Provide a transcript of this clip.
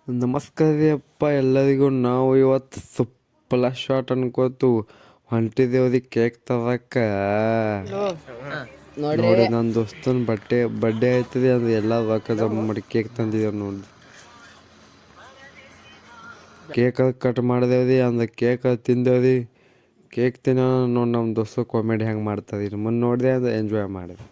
ನಮಸ್ಕಾರ ರೀ ಅಪ್ಪ ಎಲ್ಲರಿಗೂ. ನಾವು ಇವತ್ತು ಸುಪ್ಪಲ ಶಾಟ್ ಅನ್ಕೋತು ಹೊಂಟಿದೇವ್ರಿ ಕೇಕ್ ತರಕ್ಕ. ನೋಡಿ ನನ್ನ ದೋಸ್ತನ ಬಡ್ಡೆ ಆಯ್ತದೆ ಅಂದ್ರೆ ಎಲ್ಲ ರೊಕ್ಕ ಜಮಾ ಮಾಡಿ ಕೇಕ್ ತಂದಿದ್ದೇವೆ ನೋಡಿ. ಕೇಕ್ ಕಟ್ ಮಾಡಿದೇವ್ರಿ, ಅಂದ್ರೆ ಕೇಕ್ ತಿಂದೇವ್ರಿ. ಕೇಕ್ ತಿನ್ನೋ ನೋಡಿ ನಮ್ಮ ದೋಸ್ತ ಕಾಮಿಡಿ ಹೆಂಗೆ ಮಾಡ್ತಾರೆ ಮುಂದೆ ನೋಡಿದೆ ಅಂದ್ರೆ ಎಂಜಾಯ್ ಮಾಡಿದೆ.